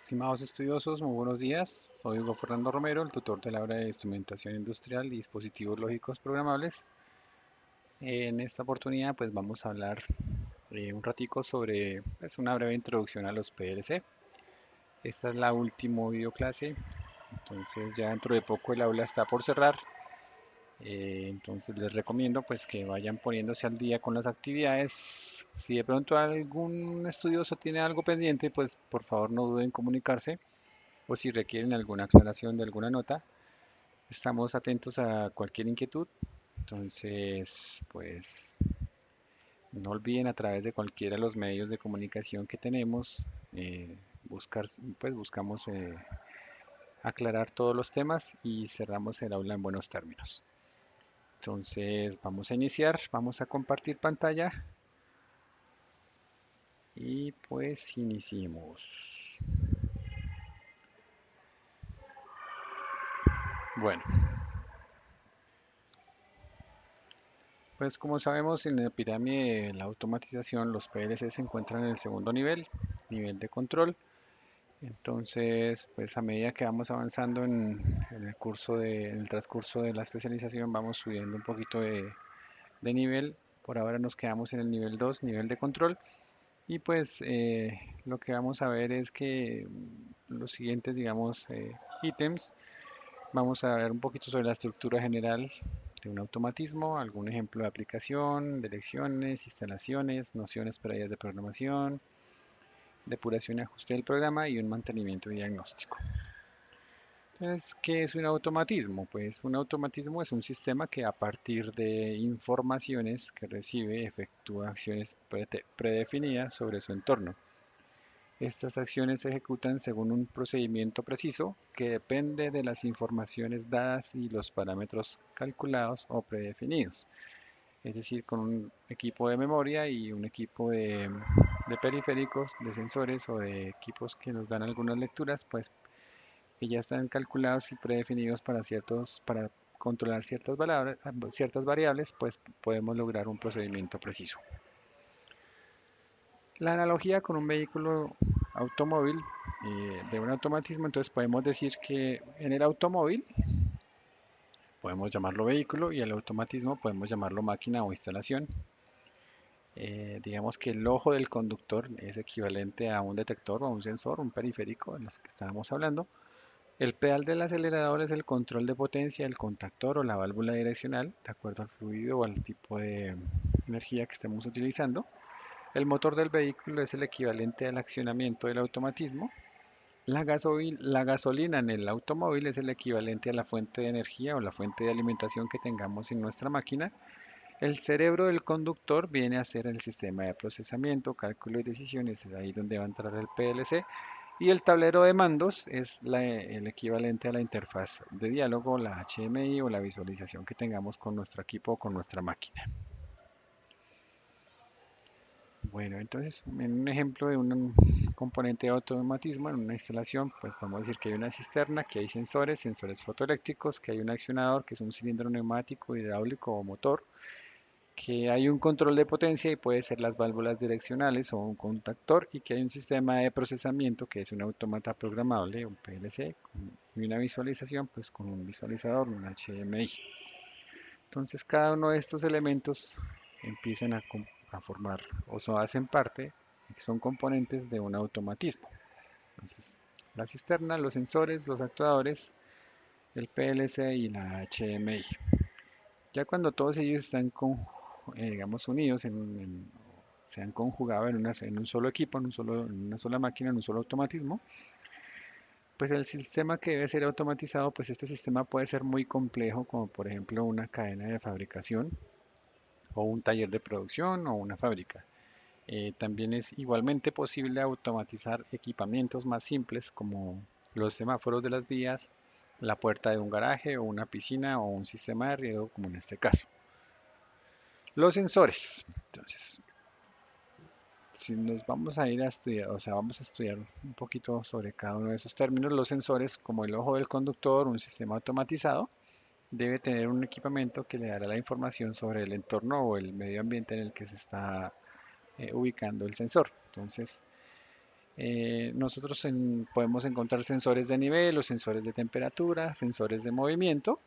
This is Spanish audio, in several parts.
Estimados estudiosos, muy buenos días. Soy Hugo Fernando Romero, el tutor del área de instrumentación industrial y dispositivos lógicos programables. En esta oportunidad, pues vamos a hablar un ratico sobre una breve introducción a los PLC. Esta es la última videoclase, entonces ya dentro de poco el aula está por cerrar. Entonces les recomiendo pues que vayan poniéndose al día con las actividades. Si de pronto algún estudioso tiene algo pendiente, pues por favor no duden en comunicarse o si requieren alguna aclaración de alguna nota, estamos atentos a cualquier inquietud. Entonces, pues no olviden a través de cualquiera de los medios de comunicación que tenemos, buscar, pues buscamos aclarar todos los temas y cerramos el aula en buenos términos. Entonces, vamos a iniciar, vamos a compartir pantalla y pues iniciemos. Bueno, pues como sabemos en la pirámide de la automatización los PLC se encuentran en el segundo nivel, nivel de control. Entonces, pues a medida que vamos avanzando en el transcurso de la especialización vamos subiendo un poquito de nivel. Por ahora nos quedamos en el nivel 2, nivel de control. Y pues lo que vamos a ver es que los siguientes, digamos, ítems, vamos a ver un poquito sobre la estructura general de un automatismo, algún ejemplo de aplicación, de lecciones, instalaciones, nociones previas de programación, depuración y ajuste del programa y un mantenimiento diagnóstico. Entonces, ¿qué es un automatismo? Pues un automatismo es un sistema que a partir de informaciones que recibe efectúa acciones predefinidas sobre su entorno. Estas acciones se ejecutan según un procedimiento preciso que depende de las informaciones dadas y los parámetros calculados o predefinidos. Es decir, con un equipo de memoria y un equipo de periféricos, de sensores o de equipos que nos dan algunas lecturas, pues que ya están calculados y predefinidos para controlar ciertas variables, pues podemos lograr un procedimiento preciso. La analogía con un vehículo automóvil de un automatismo, entonces podemos decir que en el automóvil podemos llamarlo vehículo y el automatismo podemos llamarlo máquina o instalación. Digamos que el ojo del conductor es equivalente a un detector o a un sensor, un periférico de los que estábamos hablando. El pedal del acelerador es el control de potencia del contactor o la válvula direccional, de acuerdo al fluido o al tipo de energía que estemos utilizando. El motor del vehículo es el equivalente al accionamiento del automatismo. La gasolina en el automóvil es el equivalente a la fuente de energía o la fuente de alimentación que tengamos en nuestra máquina. El cerebro del conductor viene a ser el sistema de procesamiento, cálculo y decisiones, es ahí donde va a entrar el PLC. Y el tablero de mandos es el equivalente a la interfaz de diálogo, la HMI o la visualización que tengamos con nuestro equipo o con nuestra máquina. Bueno, entonces, en un ejemplo de un componente de automatismo en una instalación, pues podemos decir que hay una cisterna, que hay sensores, sensores fotoeléctricos, que hay un accionador, que es un cilindro neumático, hidráulico o motor, que hay un control de potencia y puede ser las válvulas direccionales o un contactor y que hay un sistema de procesamiento que es un autómata programable, un PLC, y una visualización pues con un visualizador, un HMI. Entonces cada uno de estos elementos empiezan a formar o hacen parte, son componentes de un automatismo. Entonces la cisterna, los sensores, los actuadores, el PLC y la HMI. Ya cuando todos ellos están digamos, unidos, se han conjugado en un solo equipo, en una sola máquina, en un solo automatismo, pues el sistema que debe ser automatizado, pues este sistema puede ser muy complejo, como por ejemplo una cadena de fabricación o un taller de producción o una fábrica. También es igualmente posible automatizar equipamientos más simples como los semáforos de las vías, la puerta de un garaje o una piscina o un sistema de riego, como en este caso. Los sensores. Entonces, si nos vamos a ir a estudiar, o sea, vamos a estudiar un poquito sobre cada uno de esos términos, los sensores, como el ojo del conductor, un sistema automatizado, debe tener un equipamiento que le dará la información sobre el entorno o el medio ambiente en el que se está ubicando el sensor. Entonces, Nosotros podemos encontrar sensores de nivel o sensores de temperatura, sensores de movimiento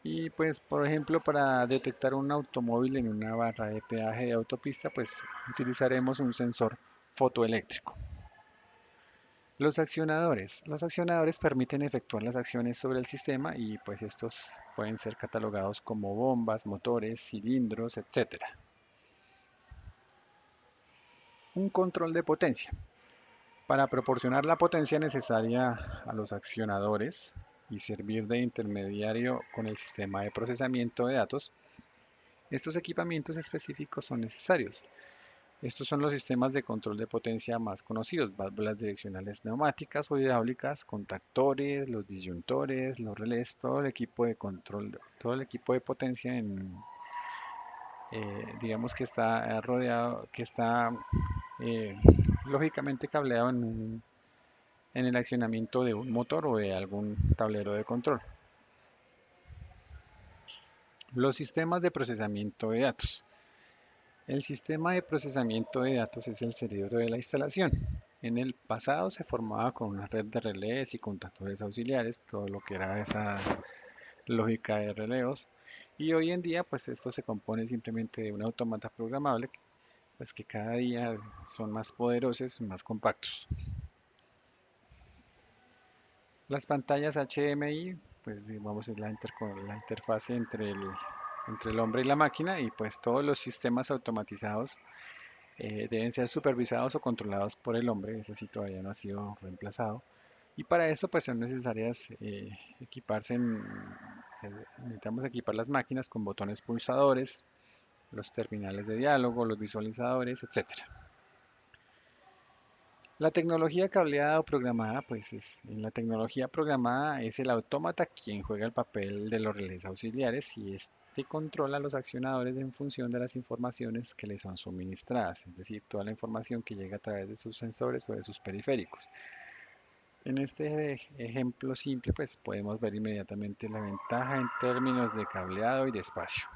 y pues por ejemplo para detectar un automóvil en una barra de peaje de autopista pues utilizaremos un sensor fotoeléctrico. Los accionadores. Los accionadores permiten efectuar las acciones sobre el sistema y pues estos pueden ser catalogados como bombas, motores, cilindros, etcétera. Un control de potencia. Para proporcionar la potencia necesaria a los accionadores y servir de intermediario con el sistema de procesamiento de datos, estos equipamientos específicos son necesarios. Estos son los sistemas de control de potencia más conocidos, válvulas direccionales neumáticas o hidráulicas, contactores, los disyuntores, los relés, todo el equipo de control, todo el equipo de potencia digamos que está rodeado, que está eh, lógicamente cableado en el accionamiento de un motor o de algún tablero de control. Los sistemas de procesamiento de datos. El sistema de procesamiento de datos es el cerebro de la instalación. En el pasado se formaba con una red de relés y contactores auxiliares, todo lo que era esa lógica de releos. Y hoy en día, pues esto se compone simplemente de un autómata programable, pues que cada día son más poderosos y más compactos. Las pantallas HDMI, pues digamos es la interfase entre el hombre y la máquina y pues todos los sistemas automatizados deben ser supervisados o controlados por el hombre, eso sí todavía no ha sido reemplazado. Y para eso pues son necesarias necesitamos equipar las máquinas con botones pulsadores, los terminales de diálogo, los visualizadores, etcétera. La tecnología cableada o programada, en la tecnología programada es el autómata quien juega el papel de los relés auxiliares y este controla a los accionadores en función de las informaciones que les son suministradas, es decir, toda la información que llega a través de sus sensores o de sus periféricos. En este ejemplo simple, pues podemos ver inmediatamente la ventaja en términos de cableado y de espacio.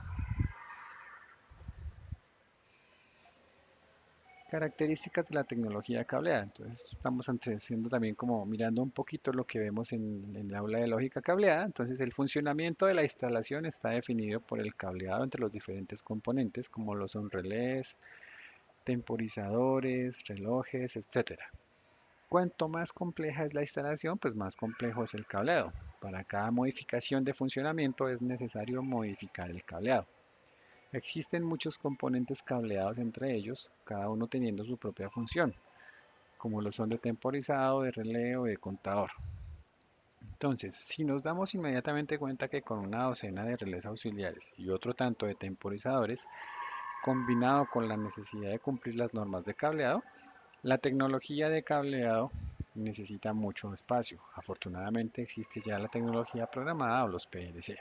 Características de la tecnología cableada. Entonces estamos haciendo también como mirando un poquito lo que vemos en el aula de lógica cableada. Entonces el funcionamiento de la instalación está definido por el cableado entre los diferentes componentes como lo son relés, temporizadores, relojes, etcétera. Cuanto más compleja es la instalación, pues más complejo es el cableado. Para cada modificación de funcionamiento es necesario modificar el cableado. Existen muchos componentes cableados entre ellos, cada uno teniendo su propia función, como lo son de temporizado, de relé o de contador. Entonces, si nos damos inmediatamente cuenta que con una docena de relés auxiliares y otro tanto de temporizadores, combinado con la necesidad de cumplir las normas de cableado, la tecnología de cableado necesita mucho espacio. Afortunadamente existe ya la tecnología programada o los PLC.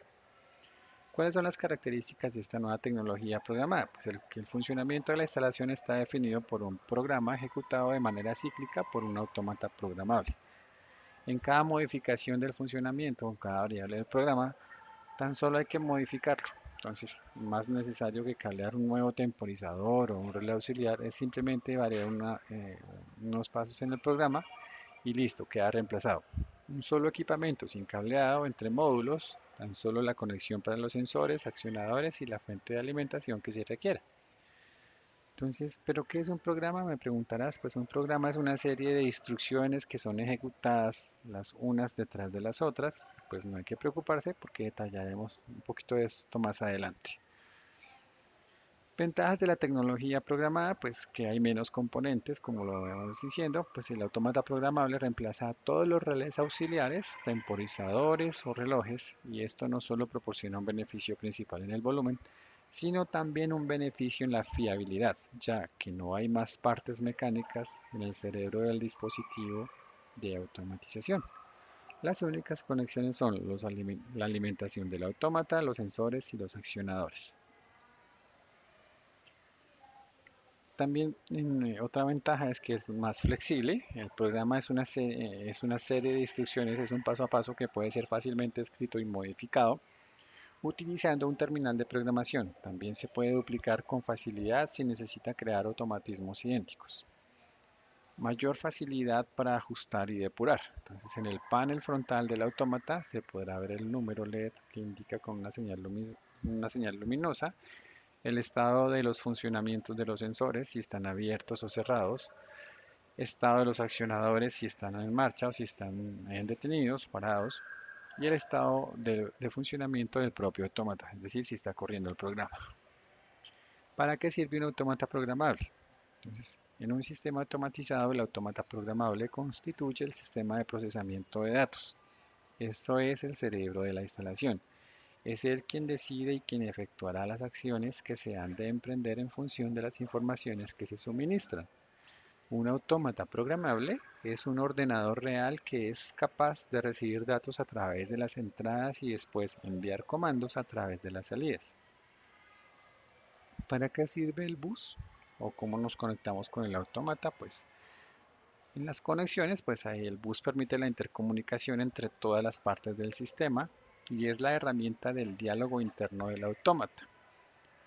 ¿Cuáles son las características de esta nueva tecnología programada? Pues que el funcionamiento de la instalación está definido por un programa ejecutado de manera cíclica por un autómata programable. En cada modificación del funcionamiento o cada variable del programa, tan solo hay que modificarlo. Entonces, más necesario que cablear un nuevo temporizador o un relé auxiliar es simplemente variar unos pasos en el programa y listo, queda reemplazado. Un solo equipamiento sin cableado entre módulos, tan solo la conexión para los sensores, accionadores y la fuente de alimentación que se requiera. Entonces, ¿pero qué es un programa? Me preguntarás. Pues un programa es una serie de instrucciones que son ejecutadas las unas detrás de las otras. Pues no hay que preocuparse porque detallaremos un poquito de esto más adelante. Ventajas de la tecnología programada, pues que hay menos componentes, como lo vamos diciendo, pues el autómata programable reemplaza a todos los relés auxiliares, temporizadores o relojes, y esto no solo proporciona un beneficio principal en el volumen, sino también un beneficio en la fiabilidad, ya que no hay más partes mecánicas en el cerebro del dispositivo de automatización. Las únicas conexiones son la alimentación del autómata, los sensores y los accionadores. También otra ventaja es que es más flexible. El programa es una serie de instrucciones, es un paso a paso que puede ser fácilmente escrito y modificado utilizando un terminal de programación. También se puede duplicar con facilidad si necesita crear automatismos idénticos. mayor facilidad para ajustar y depurar. Entonces, en el panel frontal del autómata se podrá ver el número LED que indica con una señal luminosa el estado de los funcionamientos de los sensores, si están abiertos o cerrados, estado de los accionadores, si están en marcha o si están detenidos, parados, y el estado de funcionamiento del propio autómata, es decir, si está corriendo el programa. ¿Para qué sirve un autómata programable? Entonces, en un sistema automatizado, el autómata programable constituye el sistema de procesamiento de datos. Esto es el cerebro de la instalación. Es él quien decide y quien efectuará las acciones que se han de emprender en función de las informaciones que se suministran. Un autómata programable es un ordenador real que es capaz de recibir datos a través de las entradas y después enviar comandos a través de las salidas. ¿Para qué sirve el bus? ¿O cómo nos conectamos con el autómata? Pues en las conexiones, pues ahí el bus permite la intercomunicación entre todas las partes del sistema y es la herramienta del diálogo interno del autómata.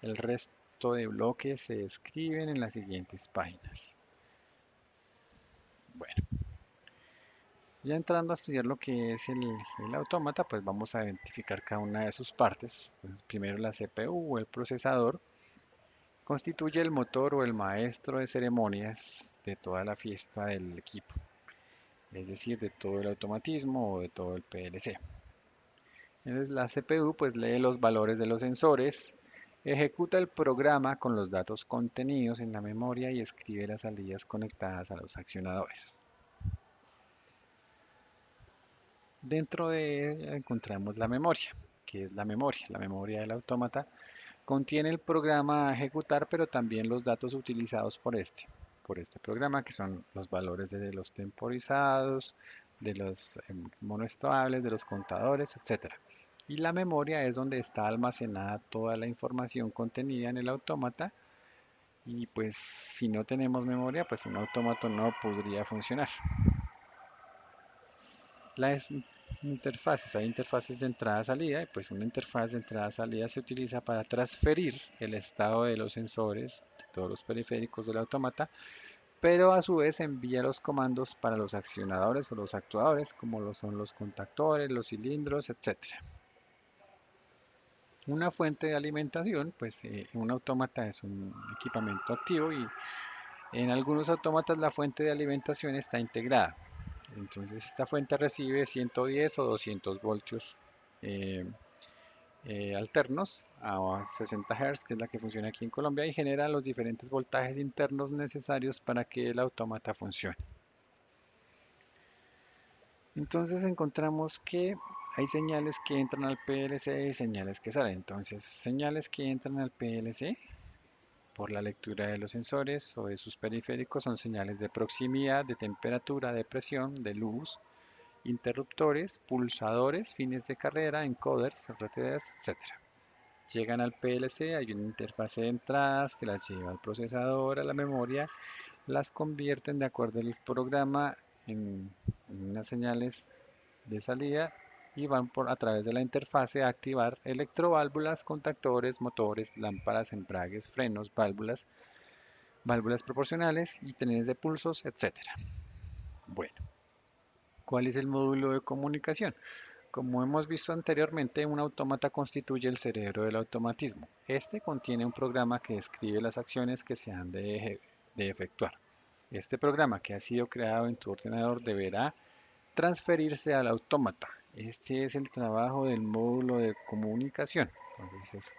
El resto de bloques se describen en las siguientes páginas. Bueno, ya entrando a estudiar lo que es el autómata, pues vamos a identificar cada una de sus partes. Entonces, primero la CPU o el procesador constituye el motor o el maestro de ceremonias de toda la fiesta del equipo, es decir, de todo el automatismo o de todo el PLC. Entonces, la CPU pues lee los valores de los sensores, ejecuta el programa con los datos contenidos en la memoria y escribe las salidas conectadas a los accionadores. Dentro de ella encontramos la memoria, que es la memoria del autómata. Contiene el programa a ejecutar, pero también los datos utilizados por este programa, que son los valores de los temporizados, de los monoestables, de los contadores, etcétera. Y la memoria es donde está almacenada toda la información contenida en el autómata. Y pues si no tenemos memoria, pues un autómata no podría funcionar. Las interfaces, hay interfaces de entrada-salida, y pues una interfaz de entrada-salida se utiliza para transferir el estado de los sensores, de todos los periféricos del autómata, pero a su vez envía los comandos para los accionadores o los actuadores, como lo son los contactores, los cilindros, etcétera. Una fuente de alimentación, pues un autómata es un equipamiento activo y en algunos autómatas la fuente de alimentación está integrada. Entonces esta fuente recibe 110 o 200 voltios eh, alternos a 60 Hz, que es la que funciona aquí en Colombia, y genera los diferentes voltajes internos necesarios para que el autómata funcione. Entonces encontramos que hay señales que entran al PLC y señales que salen. Entonces, señales que entran al PLC por la lectura de los sensores o de sus periféricos son señales de proximidad, de temperatura, de presión, de luz, interruptores, pulsadores, fines de carrera, encoders, RTDs, etc. Llegan al PLC, hay una interfaz de entradas que las lleva al procesador, a la memoria, las convierten de acuerdo al programa en unas señales de salida y van a través de la interfase a activar electroválvulas, contactores, motores, lámparas, embragues, frenos, válvulas, válvulas proporcionales y trenes de pulsos, etcétera. Bueno, ¿cuál es el módulo de comunicación? Como hemos visto anteriormente, un autómata constituye el cerebro del automatismo. Este contiene un programa que describe las acciones que se han de efectuar. Este programa que ha sido creado en tu ordenador deberá transferirse al autómata. Este es el trabajo del módulo de comunicación. Entonces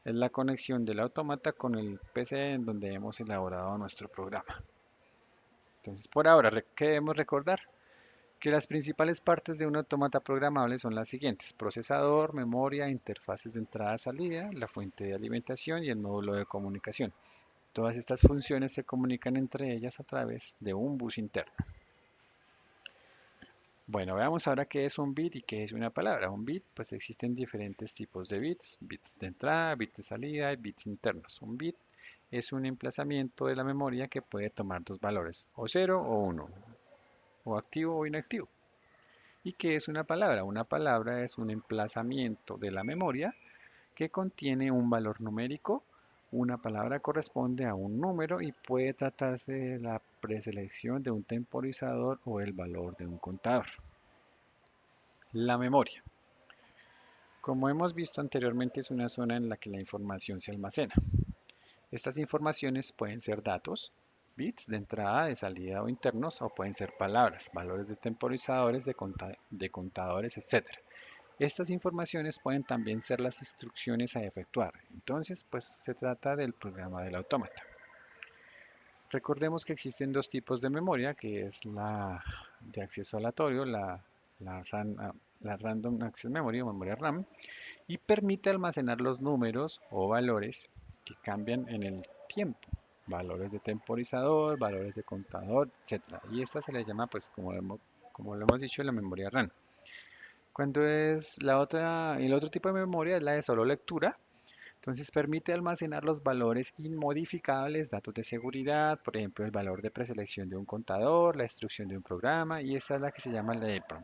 es la conexión del autómata con el PC en donde hemos elaborado nuestro programa. Entonces por ahora, ¿qué debemos recordar? Que las principales partes de un autómata programable son las siguientes: procesador, memoria, interfaces de entrada-salida, la fuente de alimentación y el módulo de comunicación. Todas estas funciones se comunican entre ellas a través de un bus interno. Bueno, veamos ahora qué es un bit y qué es una palabra. Un bit, pues existen diferentes tipos de bits: bits de entrada, bits de salida y bits internos. Un bit es un emplazamiento de la memoria que puede tomar dos valores, o 0 o 1, o activo o inactivo. ¿Y qué es una palabra? Una palabra es un emplazamiento de la memoria que contiene un valor numérico, Una palabra corresponde a un número y puede tratarse de la preselección de un temporizador o el valor de un contador. La memoria. Como hemos visto anteriormente, es una zona en la que la información se almacena. Estas informaciones pueden ser datos, bits de entrada, de salida o internos, o pueden ser palabras, valores de temporizadores, de contadores, etc. Estas informaciones pueden también ser las instrucciones a efectuar. Entonces, pues se trata del programa del autómata. Recordemos que existen dos tipos de memoria, que es la de acceso aleatorio, la Random Access Memory o memoria RAM, y permite almacenar los números o valores que cambian en el tiempo. Valores de temporizador, valores de contador, etcétera. Y esta se le llama, pues, como lo hemos dicho, la memoria RAM. Cuando es el otro tipo de memoria es la de solo lectura. Entonces permite almacenar los valores inmodificables, datos de seguridad, por ejemplo, el valor de preselección de un contador, la instrucción de un programa, y esta es la que se llama la EEPROM.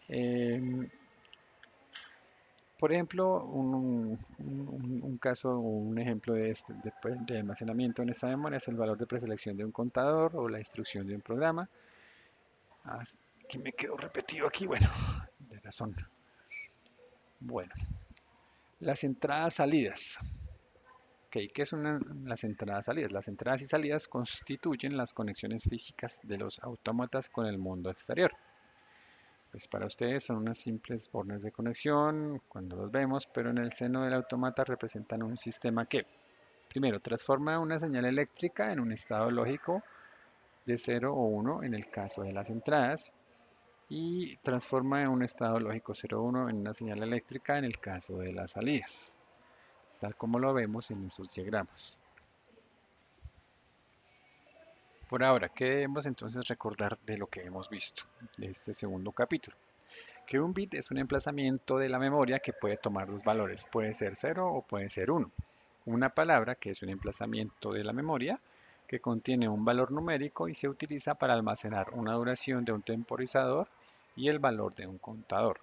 Em, por ejemplo, un caso o un ejemplo de almacenamiento en esta memoria es el valor de preselección de un contador o la instrucción de un programa. Ah, que me quedó repetido aquí, bueno, de razón. Bueno, las entradas-salidas. Ok, ¿qué son las entradas-salidas? Las entradas y salidas constituyen las conexiones físicas de los autómatas con el mundo exterior. Pues para ustedes son unas simples bornes de conexión cuando los vemos, pero en el seno del autómata representan un sistema que, primero, transforma una señal eléctrica en un estado lógico de 0 o 1 en el caso de las entradas y transforma en un estado lógico 0 o 1 en una señal eléctrica en el caso de las salidas, tal como lo vemos en esos diagramas. Por ahora, ¿qué debemos entonces recordar de lo que hemos visto de este segundo capítulo? Que un bit es un emplazamiento de la memoria que puede tomar dos valores, puede ser 0 o puede ser 1. Una palabra que es un emplazamiento de la memoria que contiene un valor numérico y se utiliza para almacenar una duración de un temporizador y el valor de un contador.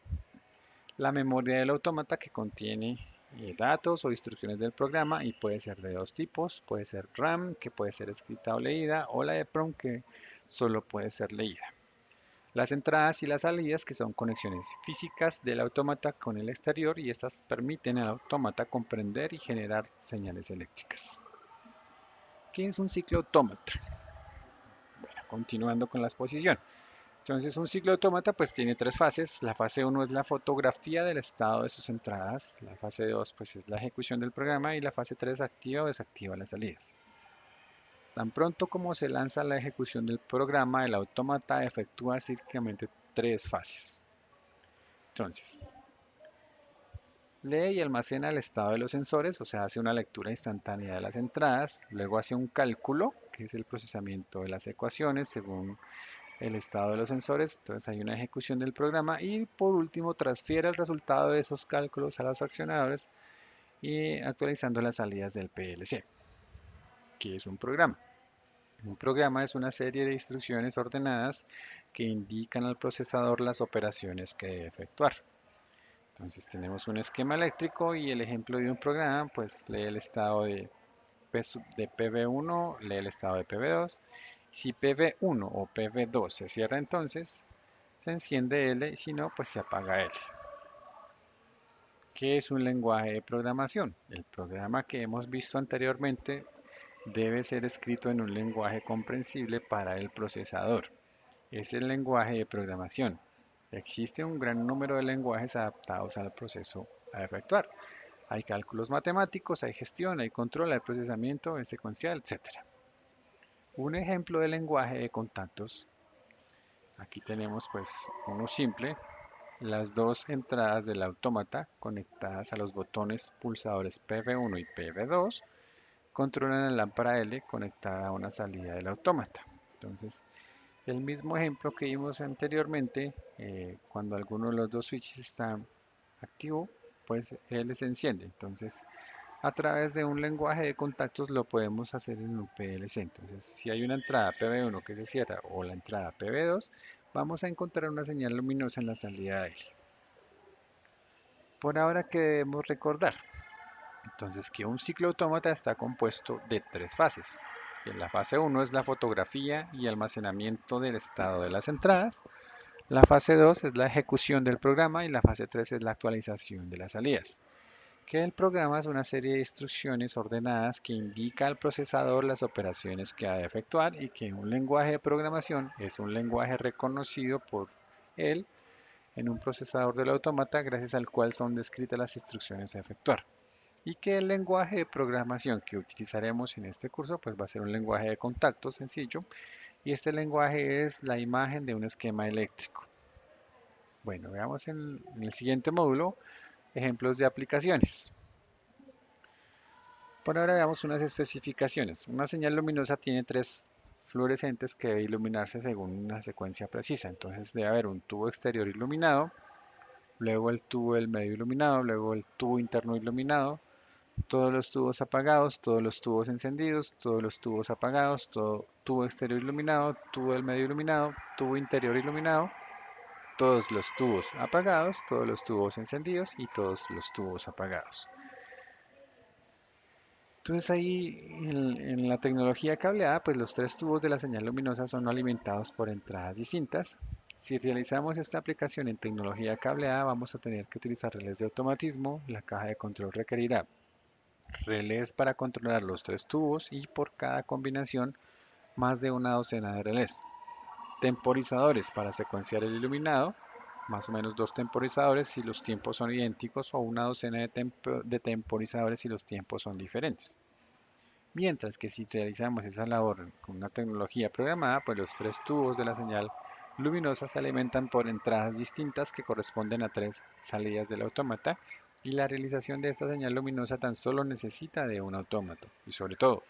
La memoria del autómata que contiene datos o instrucciones del programa y puede ser de dos tipos, puede ser RAM que puede ser escrita o leída o la EEPROM que solo puede ser leída. Las entradas y las salidas que son conexiones físicas del autómata con el exterior y estas permiten al autómata comprender y generar señales eléctricas. ¿Qué es un ciclo autómata? Bueno, continuando con la exposición. Entonces un ciclo autómata pues tiene tres fases. La fase 1 es la fotografía del estado de sus entradas. La fase 2 pues es la ejecución del programa y la fase 3 activa o desactiva las salidas. Tan pronto como se lanza la ejecución del programa, el autómata efectúa cíclicamente tres fases. Entonces, lee y almacena el estado de los sensores, o sea, hace una lectura instantánea de las entradas, luego hace un cálculo, que es el procesamiento de las ecuaciones según el estado de los sensores, entonces hay una ejecución del programa y por último transfiere el resultado de esos cálculos a los accionadores y actualizando las salidas del PLC, que es un programa. Un programa es una serie de instrucciones ordenadas que indican al procesador las operaciones que debe efectuar. Entonces tenemos un esquema eléctrico y el ejemplo de un programa, pues lee el estado de PV1, lee el estado de PV2. Si PV1 o PV2 se cierra entonces, se enciende L, si no, pues se apaga L. ¿Qué es un lenguaje de programación? El programa que hemos visto anteriormente debe ser escrito en un lenguaje comprensible para el procesador. Es el lenguaje de programación. Existe un gran número de lenguajes adaptados al proceso a efectuar. Hay cálculos matemáticos, hay gestión, hay control, hay procesamiento, hay secuencial, etc. Un ejemplo de lenguaje de contactos. Aquí tenemos pues uno simple, las dos entradas del autómata conectadas a los botones pulsadores PV1 y PV2 controlan la lámpara L conectada a una salida del autómata. Entonces, el mismo ejemplo que vimos anteriormente, cuando alguno de los dos switches está activo, pues él se enciende. Entonces, a través de un lenguaje de contactos lo podemos hacer en un PLC. Entonces, si hay una entrada PV1 que se cierra o la entrada PV2, vamos a encontrar una señal luminosa en la salida de él. Por ahora, ¿qué debemos recordar? Entonces, que un ciclo autómata está compuesto de tres fases. La fase 1 es la fotografía y almacenamiento del estado de las entradas. La fase 2 es la ejecución del programa y la fase 3 es la actualización de las salidas. Que el programa es una serie de instrucciones ordenadas que indica al procesador las operaciones que ha de efectuar y que un lenguaje de programación es un lenguaje reconocido por él en un procesador del autómata gracias al cual son descritas las instrucciones a efectuar. Y que el lenguaje de programación que utilizaremos en este curso pues va a ser un lenguaje de contacto sencillo y este lenguaje es la imagen de un esquema eléctrico. Bueno, veamos en el siguiente módulo ejemplos de aplicaciones. Por ahora veamos unas especificaciones. Una señal luminosa tiene tres fluorescentes que debe iluminarse según una secuencia precisa. Entonces debe haber un tubo exterior iluminado, luego el tubo del medio iluminado, luego el tubo interno iluminado, todos los tubos apagados, todos los tubos encendidos, todos los tubos apagados, todo tubo exterior iluminado, tubo del medio iluminado, tubo interior iluminado, todos los tubos apagados, todos los tubos encendidos y todos los tubos apagados. Entonces ahí en la tecnología cableada, pues los tres tubos de la señal luminosa son alimentados por entradas distintas. Si realizamos esta aplicación en tecnología cableada, vamos a tener que utilizar relés de automatismo. La caja de control requerirá relés para controlar los tres tubos y por cada combinación más de una docena de relés. Temporizadores para secuenciar el iluminado, más o menos dos temporizadores si los tiempos son idénticos o una docena de temporizadores si los tiempos son diferentes. Mientras que si realizamos esa labor con una tecnología programada, pues los tres tubos de la señal luminosa se alimentan por entradas distintas que corresponden a tres salidas del autómata y la realización de esta señal luminosa tan solo necesita de un autómato. Y sobre todo,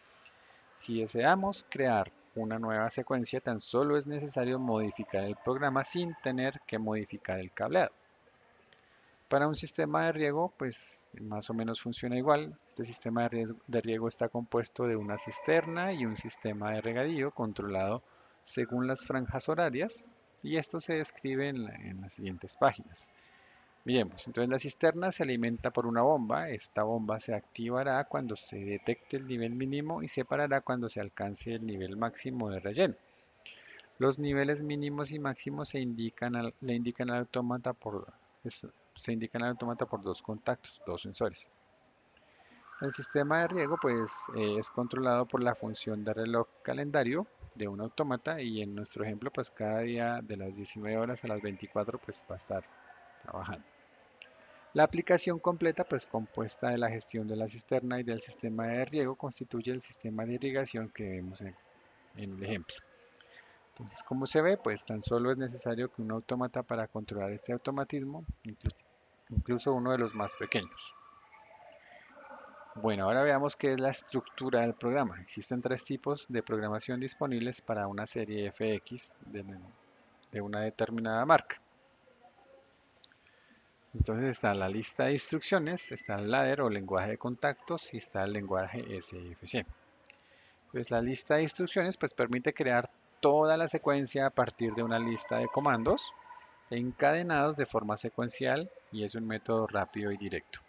si deseamos crear una nueva secuencia, tan solo es necesario modificar el programa sin tener que modificar el cableado. Para un sistema de riego, pues más o menos funciona igual. Este sistema de riego está compuesto de una cisterna y un sistema de regadío controlado según las franjas horarias y esto se describe en las siguientes páginas. Miremos, entonces la cisterna se alimenta por una bomba. Esta bomba se activará cuando se detecte el nivel mínimo y se parará cuando se alcance el nivel máximo de relleno. Los niveles mínimos y máximos le indican al autómata se indican al autómata por dos contactos, dos sensores. El sistema de riego pues es controlado por la función de reloj calendario de un autómata y en nuestro ejemplo pues cada día de las 19 horas a las 24 pues va a estar trabajando. La aplicación completa, pues compuesta de la gestión de la cisterna y del sistema de riego, constituye el sistema de irrigación que vemos en el ejemplo. Entonces, como se ve, pues tan solo es necesario que un autómata para controlar este automatismo, incluso uno de los más pequeños. Bueno, ahora veamos qué es la estructura del programa. Existen tres tipos de programación disponibles para una serie FX de una determinada marca. Entonces está la lista de instrucciones, está el ladder o lenguaje de contactos y está el lenguaje SFC. Pues la lista de instrucciones pues permite crear toda la secuencia a partir de una lista de comandos encadenados de forma secuencial y es un método rápido y directo.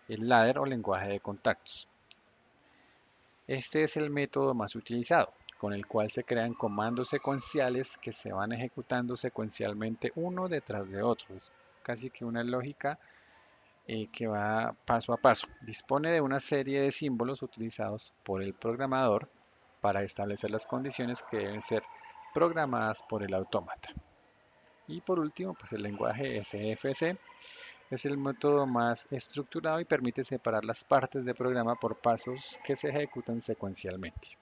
El ladder o lenguaje de contactos. Este es el método más utilizado, con el cual se crean comandos secuenciales que se van ejecutando secuencialmente uno detrás de otro. Es casi que una lógica que va paso a paso. Dispone de una serie de símbolos utilizados por el programador para establecer las condiciones que deben ser programadas por el autómata. Y por último, pues el lenguaje SFC es el método más estructurado y permite separar las partes de programa por pasos que se ejecutan secuencialmente.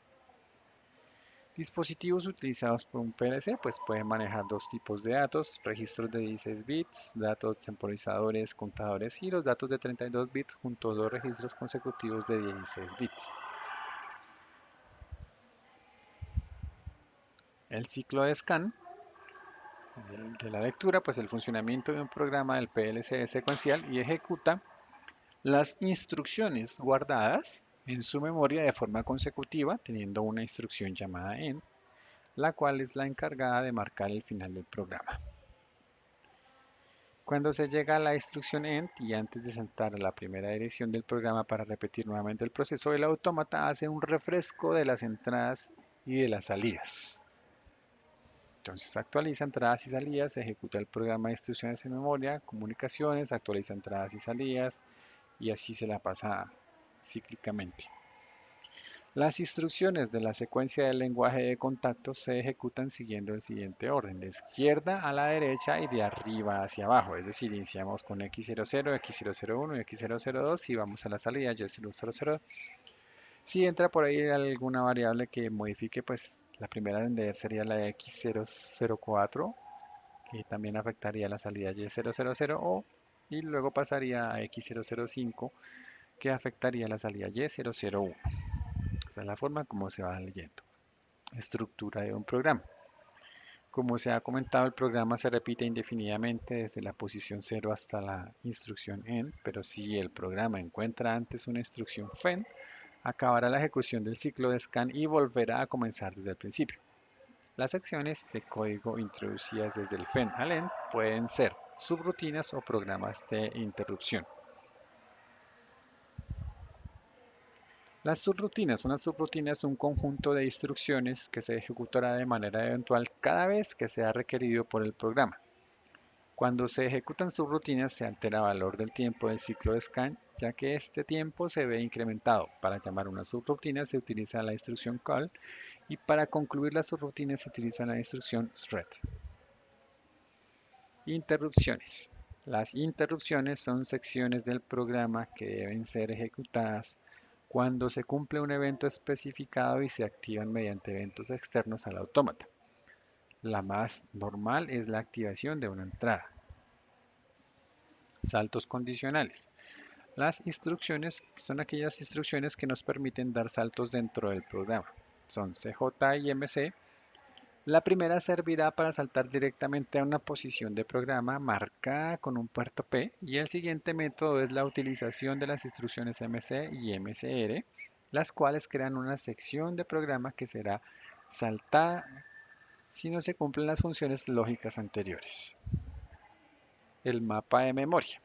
Dispositivos utilizados por un PLC pues pueden manejar dos tipos de datos, registros de 16 bits, datos temporizadores, contadores y los datos de 32 bits junto a dos registros consecutivos de 16 bits. El ciclo de scan de la lectura, pues el funcionamiento de un programa del PLC es secuencial y ejecuta las instrucciones guardadas en su memoria de forma consecutiva, teniendo una instrucción llamada end, la cual es la encargada de marcar el final del programa. Cuando se llega a la instrucción END y antes de saltar a la primera dirección del programa para repetir nuevamente el proceso, el autómata hace un refresco de las entradas y de las salidas. Entonces actualiza entradas y salidas, ejecuta el programa de instrucciones en memoria, comunicaciones, actualiza entradas y salidas y así se la pasa cíclicamente. Las instrucciones de la secuencia del lenguaje de contactos se ejecutan siguiendo el siguiente orden, de izquierda a la derecha y de arriba hacia abajo, es decir, iniciamos con X00, X001 y X002 y vamos a la salida Y000. Si entra por ahí alguna variable que modifique, pues la primera en leer sería la X004, que también afectaría la salida Y000 y luego pasaría a X005, que afectaría la salida Y001. Esa es la forma como se va leyendo. Estructura de un programa. Como se ha comentado, el programa se repite indefinidamente desde la posición 0 hasta la instrucción END, pero si el programa encuentra antes una instrucción FEND, acabará la ejecución del ciclo de scan y volverá a comenzar desde el principio. Las acciones de código introducidas desde el FEND al END pueden ser subrutinas o programas de interrupción. Las subrutinas. Una subrutina es un conjunto de instrucciones que se ejecutará de manera eventual cada vez que sea requerido por el programa. Cuando se ejecutan subrutinas se altera el valor del tiempo del ciclo de scan, ya que este tiempo se ve incrementado. Para llamar una subrutina se utiliza la instrucción call y para concluir la subrutina se utiliza la instrucción thread. Interrupciones. Las interrupciones son secciones del programa que deben ser ejecutadas cuando se cumple un evento especificado y se activan mediante eventos externos al autómata. La más normal es la activación de una entrada. Saltos condicionales. Las instrucciones son aquellas instrucciones que nos permiten dar saltos dentro del programa. Son CJ y MC. La primera servirá para saltar directamente a una posición de programa marcada con un puerto P y el siguiente método es la utilización de las instrucciones MC y MCR, las cuales crean una sección de programa que será saltada si no se cumplen las funciones lógicas anteriores. El mapa de memoria.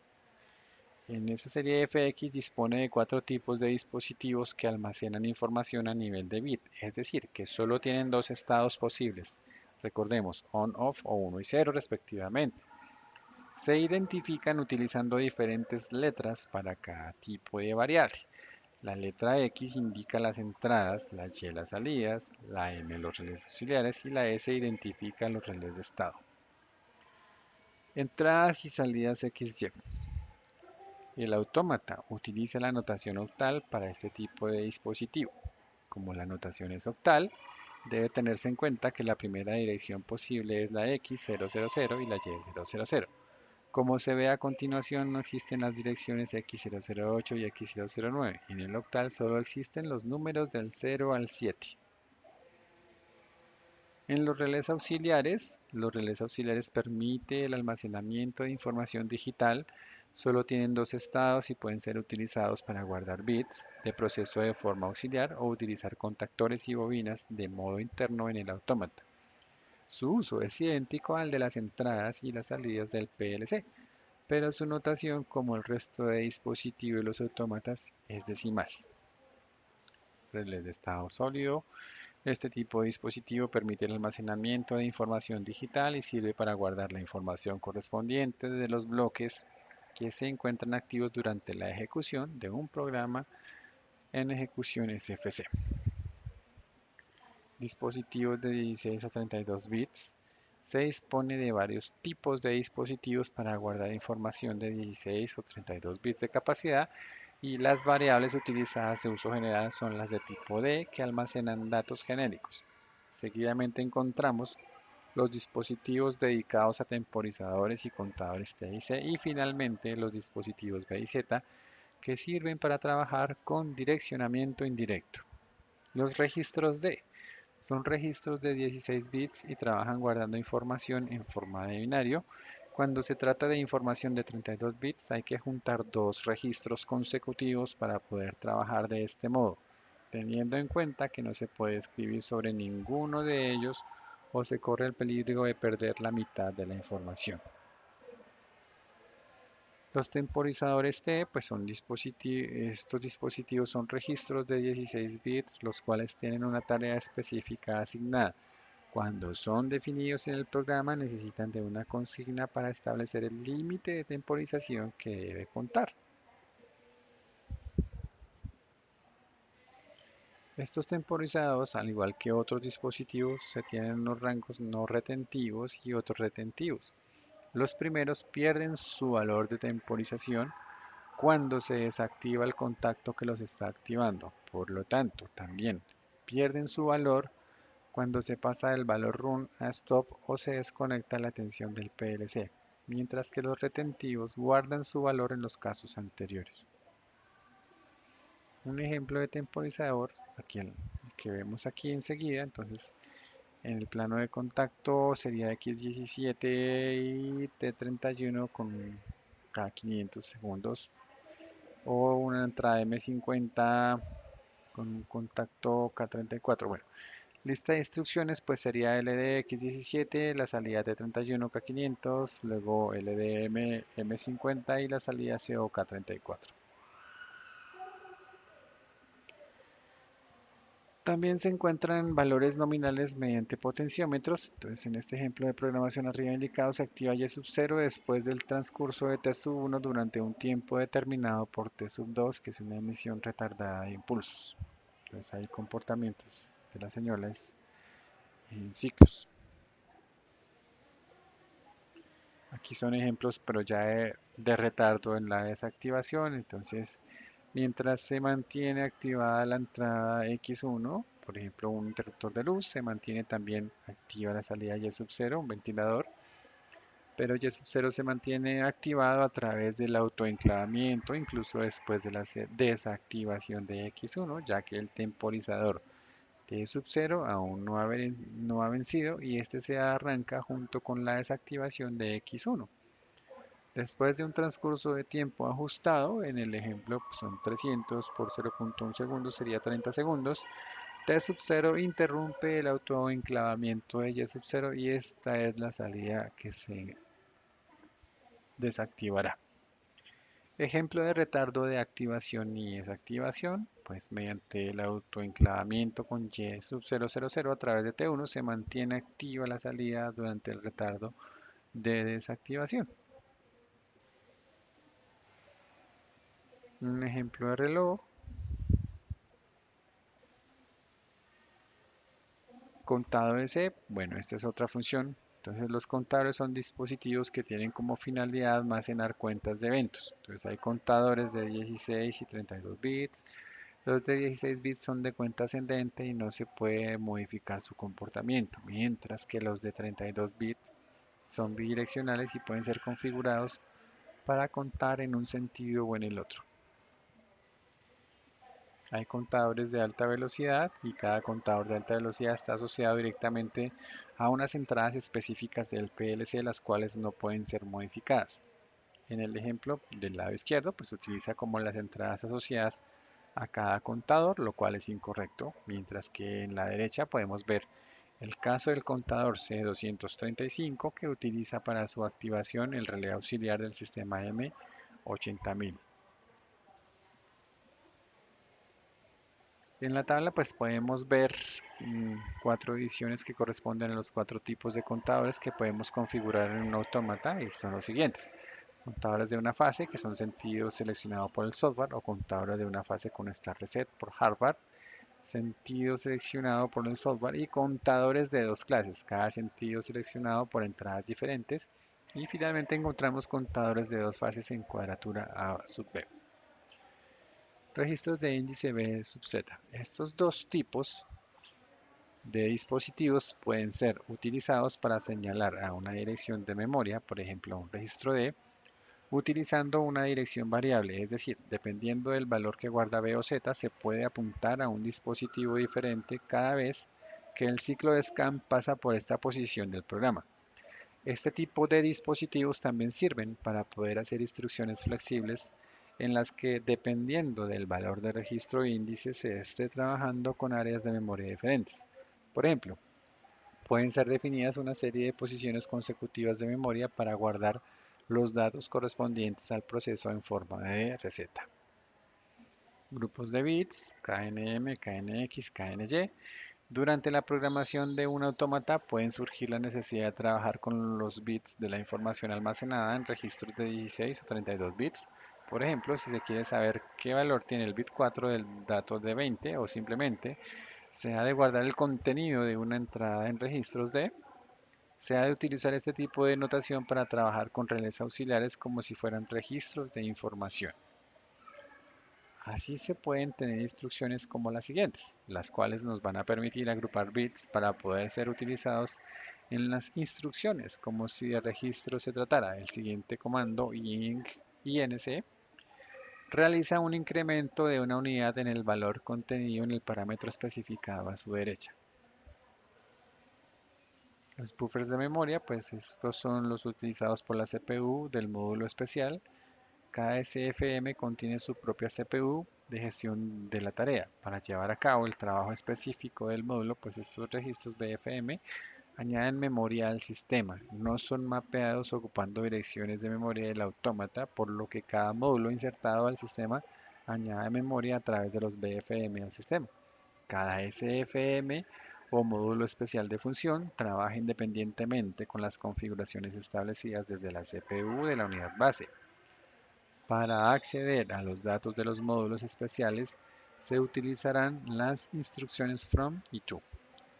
En esta serie FX dispone de 4 tipos de dispositivos que almacenan información a nivel de bit, es decir, que solo tienen dos estados posibles. Recordemos, on, off o 1 y 0 respectivamente. Se identifican utilizando diferentes letras para cada tipo de variable. La letra X indica las entradas, la Y las salidas, la M los relés auxiliares y la S identifica los relés de estado. Entradas y salidas XY. El autómata utiliza la notación octal para este tipo de dispositivo. Como la notación es octal, debe tenerse en cuenta que la primera dirección posible es la X000 y la Y000. Como se ve a continuación, no existen las direcciones X008 y X009. En el octal solo existen los números del 0 al 7. En los relés auxiliares permite el almacenamiento de información digital, solo tienen dos estados y pueden ser utilizados para guardar bits de proceso de forma auxiliar o utilizar contactores y bobinas de modo interno en el autómata. Su uso es idéntico al de las entradas y las salidas del PLC, pero su notación, como el resto de dispositivos y los autómatas, es decimal. Relés de estado sólido. Este tipo de dispositivo permite el almacenamiento de información digital y sirve para guardar la información correspondiente de los bloques que se encuentran activos durante la ejecución de un programa en ejecución SFC. Dispositivos de 16 a 32 bits. Se dispone de varios tipos de dispositivos para guardar información de 16 o 32 bits de capacidad y las variables utilizadas de uso general son las de tipo D que almacenan datos genéricos. Seguidamente encontramos los dispositivos dedicados a temporizadores y contadores TIC y finalmente los dispositivos B y Z que sirven para trabajar con direccionamiento indirecto. Los registros D son registros de 16 bits y trabajan guardando información en forma de binario. Cuando se trata de información de 32 bits hay que juntar dos registros consecutivos para poder trabajar de este modo, teniendo en cuenta que no se puede escribir sobre ninguno de ellos o se corre el peligro de perder la mitad de la información. Los temporizadores T, pues son estos dispositivos son registros de 16 bits, los cuales tienen una tarea específica asignada. Cuando son definidos en el programa, necesitan de una consigna para establecer el límite de temporización que debe contar. Estos temporizados, al igual que otros dispositivos, se tienen unos rangos no retentivos y otros retentivos. Los primeros pierden su valor de temporización cuando se desactiva el contacto que los está activando. Por lo tanto, también pierden su valor cuando se pasa del valor run a stop o se desconecta la atención del PLC, mientras que los retentivos guardan su valor en los casos anteriores. Un ejemplo de temporizador, aquí el que vemos aquí enseguida, entonces en el plano de contacto sería X17 y T31 con cada 500 segundos, o una entrada M50 con un contacto K34. Bueno, lista de instrucciones pues sería LDX17, la salida T31K500, luego LDM M50 y la salida COK34. También se encuentran valores nominales mediante potenciómetros. Entonces, en este ejemplo de programación arriba indicado, se activa Y sub 0 después del transcurso de T sub 1 durante un tiempo determinado por T sub 2, que es una emisión retardada de impulsos. Entonces, hay comportamientos de las señales en ciclos. Aquí son ejemplos, pero ya de retardo en la desactivación. Entonces, mientras se mantiene activada la entrada X1, por ejemplo, un interruptor de luz, se mantiene también activa la salida Y sub 0, un ventilador, pero Y sub 0 se mantiene activado a través del autoenclavamiento, incluso después de la desactivación de X1, ya que el temporizador T sub 0 aún no ha vencido y este se arranca junto con la desactivación de X1. Después de un transcurso de tiempo ajustado, en el ejemplo pues, son 300 por 0.1 segundos, sería 30 segundos, T sub 0 interrumpe el autoenclavamiento de Y sub 0 y esta es la salida que se desactivará. Ejemplo de retardo de activación y desactivación, pues mediante el autoenclavamiento con Y sub 000 a través de T1 se mantiene activa la salida durante el retardo de desactivación. Un ejemplo de reloj. Contadores E, bueno, esta es otra función. Entonces los contadores son dispositivos que tienen como finalidad almacenar cuentas de eventos. Entonces hay contadores de 16 y 32 bits. Los de 16 bits son de cuenta ascendente y no se puede modificar su comportamiento, mientras que los de 32 bits son bidireccionales y pueden ser configurados para contar en un sentido o en el otro. Hay contadores de alta velocidad y cada contador de alta velocidad está asociado directamente a unas entradas específicas del PLC, las cuales no pueden ser modificadas. En el ejemplo del lado izquierdo, pues utiliza como las entradas asociadas a cada contador, lo cual es incorrecto, mientras que en la derecha podemos ver el caso del contador C235 que utiliza para su activación el relé auxiliar del sistema M80000. En la tabla pues podemos ver cuatro ediciones que corresponden a los cuatro tipos de contadores que podemos configurar en un autómata y son los siguientes. Contadores de una fase que son sentido seleccionado por el software o contadores de una fase con start reset por hardware, sentido seleccionado por el software y contadores de dos clases, cada sentido seleccionado por entradas diferentes y finalmente encontramos contadores de dos fases en cuadratura A sub B. Registros de índice B sub Z. Estos dos tipos de dispositivos pueden ser utilizados para señalar a una dirección de memoria, por ejemplo un registro D, utilizando una dirección variable, es decir, dependiendo del valor que guarda B o Z, se puede apuntar a un dispositivo diferente cada vez que el ciclo de scan pasa por esta posición del programa. Este tipo de dispositivos también sirven para poder hacer instrucciones flexibles en las que, dependiendo del valor de registro índice, se esté trabajando con áreas de memoria diferentes. Por ejemplo, pueden ser definidas una serie de posiciones consecutivas de memoria para guardar los datos correspondientes al proceso en forma de receta. Grupos de bits, KNM, KNX, KNY. Durante la programación de un autómata pueden surgir la necesidad de trabajar con los bits de la información almacenada en registros de 16 o 32 bits. Por ejemplo, si se quiere saber qué valor tiene el bit 4 del dato de 20 o simplemente se ha de guardar el contenido de una entrada en registros de, se ha de utilizar este tipo de notación para trabajar con relés auxiliares como si fueran registros de información. Así se pueden tener instrucciones como las siguientes, las cuales nos van a permitir agrupar bits para poder ser utilizados en las instrucciones, como si de registro se tratara. El siguiente comando inc realiza un incremento de una unidad en el valor contenido en el parámetro especificado a su derecha. Los buffers de memoria, pues estos son los utilizados por la CPU del módulo especial. Cada SFM contiene su propia CPU de gestión de la tarea. Para llevar a cabo el trabajo específico del módulo, pues estos registros BFM añaden memoria al sistema. No son mapeados ocupando direcciones de memoria del autómata, por lo que cada módulo insertado al sistema añade memoria a través de los BFM al sistema. Cada SFM o módulo especial de función trabaja independientemente con las configuraciones establecidas desde la CPU de la unidad base. Para acceder a los datos de los módulos especiales, se utilizarán las instrucciones from y to,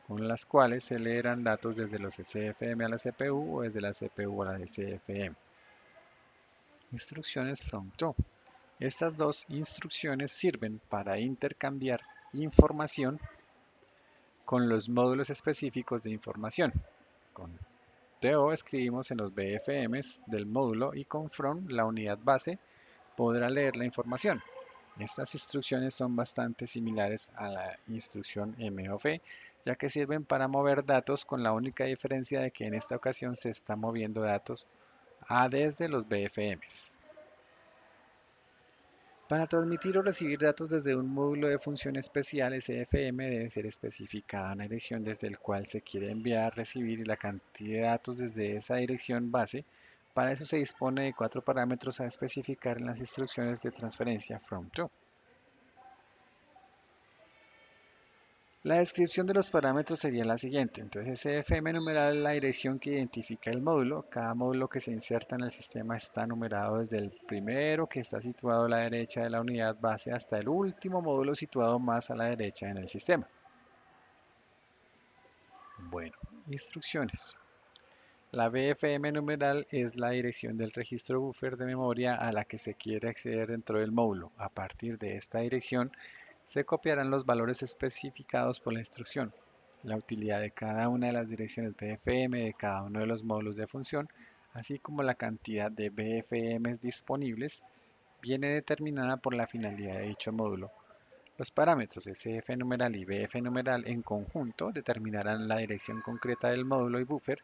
con las cuales se leerán datos desde los SFM a la CPU o desde la CPU a la SFM. Instrucciones from to. Estas dos instrucciones sirven para intercambiar información con los módulos específicos de información. Con to escribimos en los BFMs del módulo y con from la unidad base podrá leer la información. Estas instrucciones son bastante similares a la instrucción MOV, ya que sirven para mover datos con la única diferencia de que en esta ocasión se está moviendo datos a desde los BFMs. Para transmitir o recibir datos desde un módulo de función especial SFM debe ser especificada una dirección desde el cual se quiere enviar, recibir y la cantidad de datos desde esa dirección base. Para eso se dispone de 4 parámetros a especificar en las instrucciones de transferencia from to. La descripción de los parámetros sería la siguiente. Entonces, CFM numeral es la dirección que identifica el módulo. Cada módulo que se inserta en el sistema está numerado desde el primero que está situado a la derecha de la unidad base hasta el último módulo situado más a la derecha en el sistema. Bueno, instrucciones. La BFM numeral es la dirección del registro buffer de memoria a la que se quiere acceder dentro del módulo. A partir de esta dirección, se copiarán los valores especificados por la instrucción. La utilidad de cada una de las direcciones BFM de cada uno de los módulos de función, así como la cantidad de BFMs disponibles, viene determinada por la finalidad de dicho módulo. Los parámetros SF numeral y BF numeral en conjunto determinarán la dirección concreta del módulo y buffer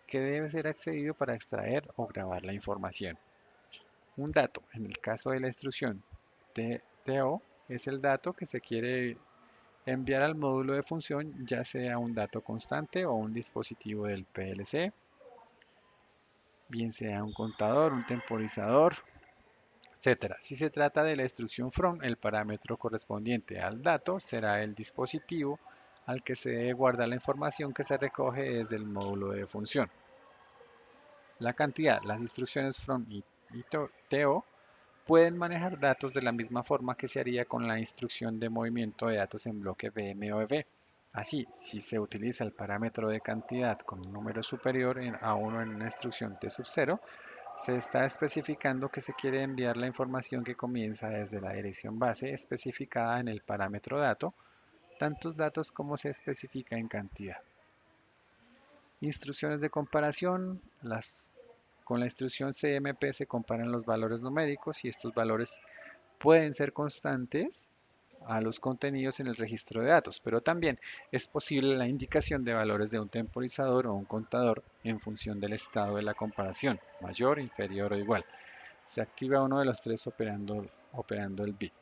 que debe ser accedido para extraer o grabar la información. Un dato, en el caso de la instrucción TO, es el dato que se quiere enviar al módulo de función, ya sea un dato constante o un dispositivo del PLC, bien sea un contador, un temporizador, etc. Si se trata de la instrucción from, el parámetro correspondiente al dato será el dispositivo al que se debe guardar la información que se recoge desde el módulo de función. La cantidad, las instrucciones from y TO pueden manejar datos de la misma forma que se haría con la instrucción de movimiento de datos en bloque BMOV. Así, si se utiliza el parámetro de cantidad con un número superior a 1 en una instrucción T sub 0, se está especificando que se quiere enviar la información que comienza desde la dirección base especificada en el parámetro dato, tantos datos como se especifica en cantidad. Instrucciones de comparación. Con la instrucción CMP se comparan los valores numéricos y estos valores pueden ser constantes a los contenidos en el registro de datos, pero también es posible la indicación de valores de un temporizador o un contador en función del estado de la comparación, mayor, inferior o igual. Se activa uno de los tres operando el bit.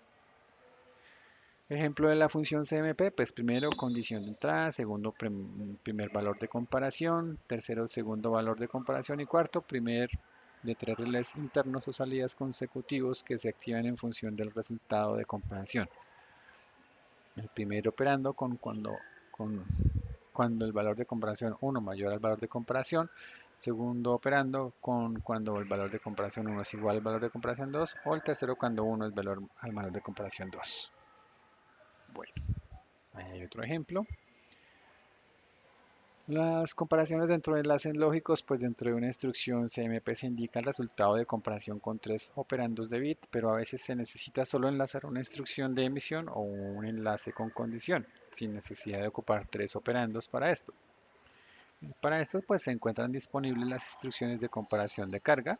Ejemplo de la función CMP, pues primero condición de entrada, segundo primer valor de comparación, tercero segundo valor de comparación y cuarto primer de 3 relés internos o salidas consecutivos que se activan en función del resultado de comparación. El primer operando con cuando el valor de comparación 1 mayor al valor de comparación, segundo operando con cuando el valor de comparación 1 es igual al valor de comparación 2, o el tercero cuando 1 es valor al valor de comparación 2. Bueno, ahí hay otro ejemplo. Las comparaciones dentro de enlaces lógicos, pues dentro de una instrucción CMP se indica el resultado de comparación con 3 operandos de bit, pero a veces se necesita solo enlazar una instrucción de emisión o un enlace con condición, sin necesidad de ocupar 3 operandos para esto. Para esto, pues se encuentran disponibles las instrucciones de comparación de carga,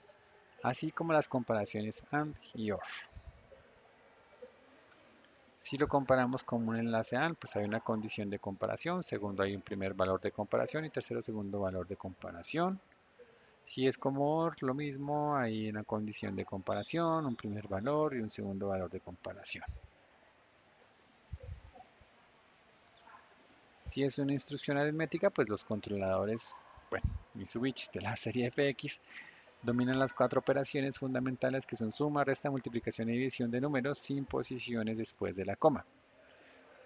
así como las comparaciones AND y OR. Si lo comparamos con un enlace AND, pues hay una condición de comparación, segundo hay un primer valor de comparación y tercero segundo valor de comparación. Si es como OR, lo mismo, hay una condición de comparación, un primer valor y un segundo valor de comparación. Si es una instrucción aritmética, pues los controladores, bueno, y switch de la serie FX dominan las 4 operaciones fundamentales que son suma, resta, multiplicación y división de números sin posiciones después de la coma.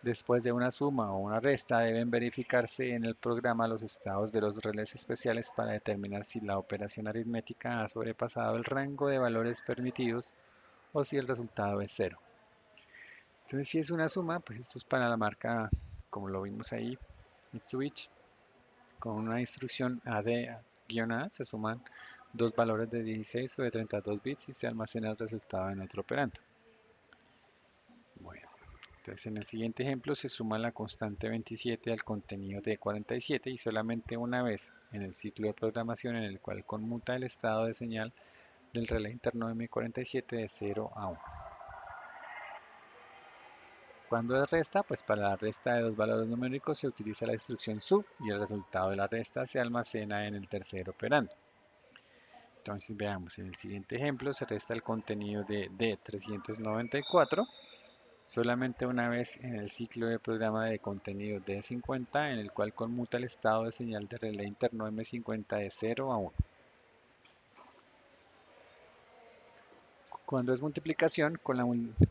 Después de una suma o una resta deben verificarse en el programa los estados de los relés especiales para determinar si la operación aritmética ha sobrepasado el rango de valores permitidos o si el resultado es cero. Entonces si es una suma, pues esto es para la marca, como lo vimos ahí, switch, con una instrucción AD-A, se suman dos valores de 16 o de 32 bits y se almacena el resultado en otro operando. Bueno, entonces en el siguiente ejemplo se suma la constante 27 al contenido de 47 y solamente una vez en el ciclo de programación en el cual conmuta el estado de señal del relé interno M47 de 0 a 1. Cuando es resta, pues para la resta de dos valores numéricos se utiliza la instrucción sub y el resultado de la resta se almacena en el tercer operando. Entonces veamos, en el siguiente ejemplo se resta el contenido de D394 solamente una vez en el ciclo de programa de contenido D50 en el cual conmuta el estado de señal de relé interno M50 de 0 a 1. Cuando es multiplicación, con la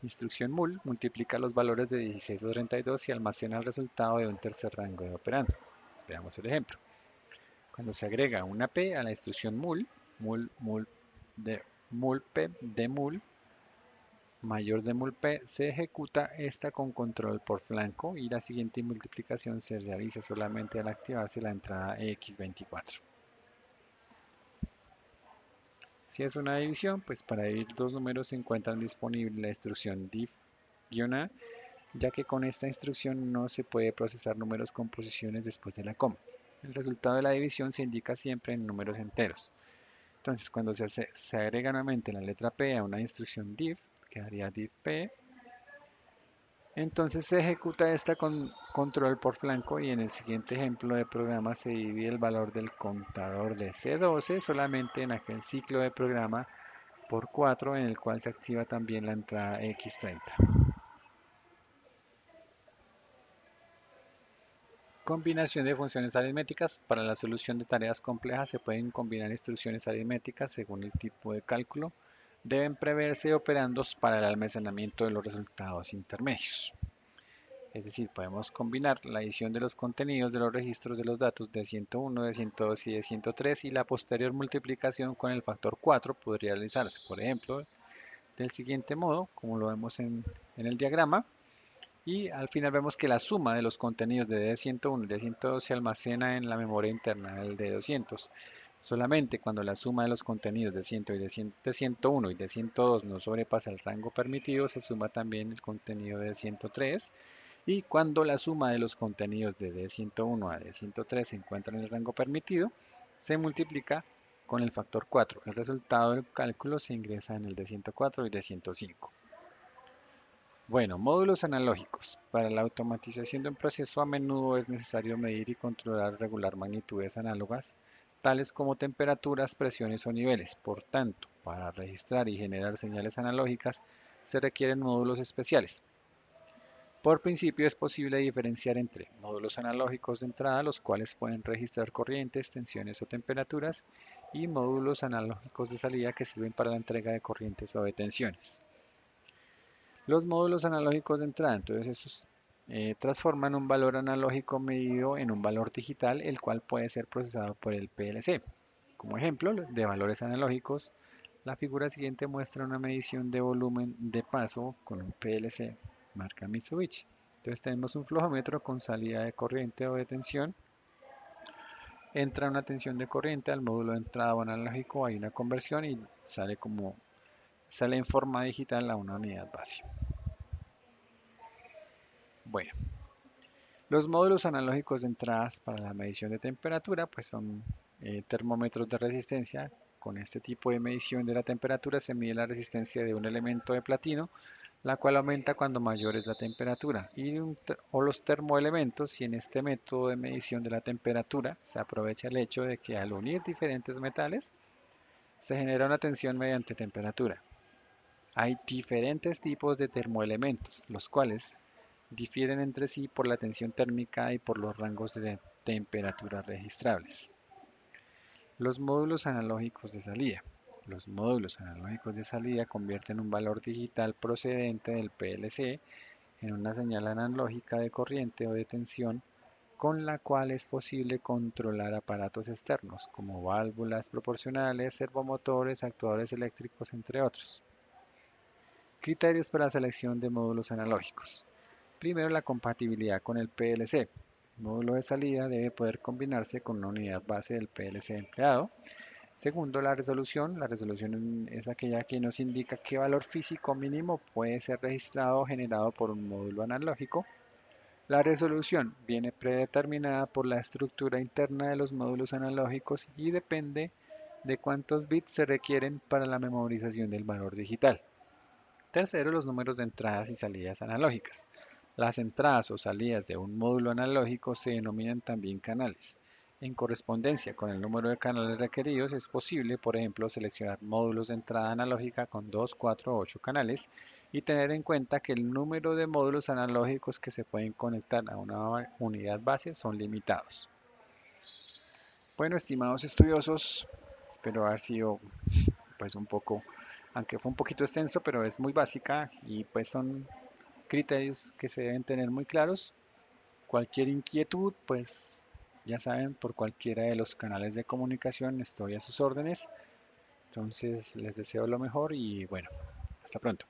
instrucción mul, multiplica los valores de 16 o 32 y almacena el resultado de un tercer rango de operando. Veamos el ejemplo. Cuando se agrega una P a la instrucción mul, mul de mul mayor de mul P, se ejecuta esta con control por flanco y la siguiente multiplicación se realiza solamente al activarse la entrada X24. Si es una división, pues para dividir dos números se encuentra disponible la instrucción div-a, ya que con esta instrucción no se puede procesar números con posiciones después de la coma. El resultado de la división se indica siempre en números enteros. Entonces, cuando se agrega nuevamente la letra P a una instrucción div, quedaría div P. Entonces se ejecuta esta con control por flanco y en el siguiente ejemplo de programa se divide el valor del contador de C12 solamente en aquel ciclo de programa por 4 en el cual se activa también la entrada X30. Combinación de funciones aritméticas. Para la solución de tareas complejas se pueden combinar instrucciones aritméticas según el tipo de cálculo. Deben preverse operandos para el almacenamiento de los resultados intermedios. Es decir, podemos combinar la adición de los contenidos de los registros de los datos de 101, de 102 y de 103 y la posterior multiplicación con el factor 4 podría realizarse, por ejemplo, del siguiente modo, como lo vemos en el diagrama. Y al final vemos que la suma de los contenidos de D101 y D102 se almacena en la memoria interna del D200. Solamente cuando la suma de los contenidos de 100 y de 101 y de 102 no sobrepasa el rango permitido, se suma también el contenido de 103. Y cuando la suma de los contenidos de D101 a D103 se encuentra en el rango permitido, se multiplica con el factor 4. El resultado del cálculo se ingresa en el D104 y D105. Bueno, módulos analógicos. Para la automatización de un proceso a menudo es necesario medir y controlar regular magnitudes análogas, tales como temperaturas, presiones o niveles. Por tanto, para registrar y generar señales analógicas se requieren módulos especiales. Por principio es posible diferenciar entre módulos analógicos de entrada, los cuales pueden registrar corrientes, tensiones o temperaturas, y módulos analógicos de salida que sirven para la entrega de corrientes o de tensiones. Los módulos analógicos de entrada, entonces estos transforman un valor analógico medido en un valor digital, el cual puede ser procesado por el PLC. Como ejemplo de valores analógicos, la figura siguiente muestra una medición de volumen de paso con un PLC marca Mitsubishi. Entonces tenemos un flojómetro con salida de corriente o de tensión. Entra una tensión de corriente al módulo de entrada analógico, hay una conversión y sale en forma digital a una unidad base. Bueno, los módulos analógicos de entradas para la medición de temperatura pues son termómetros de resistencia. Con este tipo de medición de la temperatura se mide la resistencia de un elemento de platino, la cual aumenta cuando mayor es la temperatura, o los termoelementos, y en este método de medición de la temperatura se aprovecha el hecho de que al unir diferentes metales se genera una tensión mediante temperatura. Hay diferentes tipos de termoelementos, los cuales difieren entre sí por la tensión térmica y por los rangos de temperatura registrables. Los módulos analógicos de salida. Los módulos analógicos de salida convierten un valor digital procedente del PLC en una señal analógica de corriente o de tensión con la cual es posible controlar aparatos externos como válvulas proporcionales, servomotores, actuadores eléctricos, entre otros. Criterios para la selección de módulos analógicos. Primero, la compatibilidad con el PLC. El módulo de salida debe poder combinarse con una unidad base del PLC empleado. Segundo, la resolución. La resolución es aquella que nos indica qué valor físico mínimo puede ser registrado o generado por un módulo analógico. La resolución viene predeterminada por la estructura interna de los módulos analógicos y depende de cuántos bits se requieren para la memorización del valor digital. Tercero, los números de entradas y salidas analógicas. Las entradas o salidas de un módulo analógico se denominan también canales. En correspondencia con el número de canales requeridos es posible, por ejemplo, seleccionar módulos de entrada analógica con 2, 4 o 8 canales y tener en cuenta que el número de módulos analógicos que se pueden conectar a una unidad base son limitados. Bueno, estimados estudiosos, espero haber sido pues un poco, aunque fue un poquito extenso, pero es muy básica y pues son criterios que se deben tener muy claros. Cualquier inquietud, pues ya saben, por cualquiera de los canales de comunicación estoy a sus órdenes. Entonces les deseo lo mejor y bueno, hasta pronto.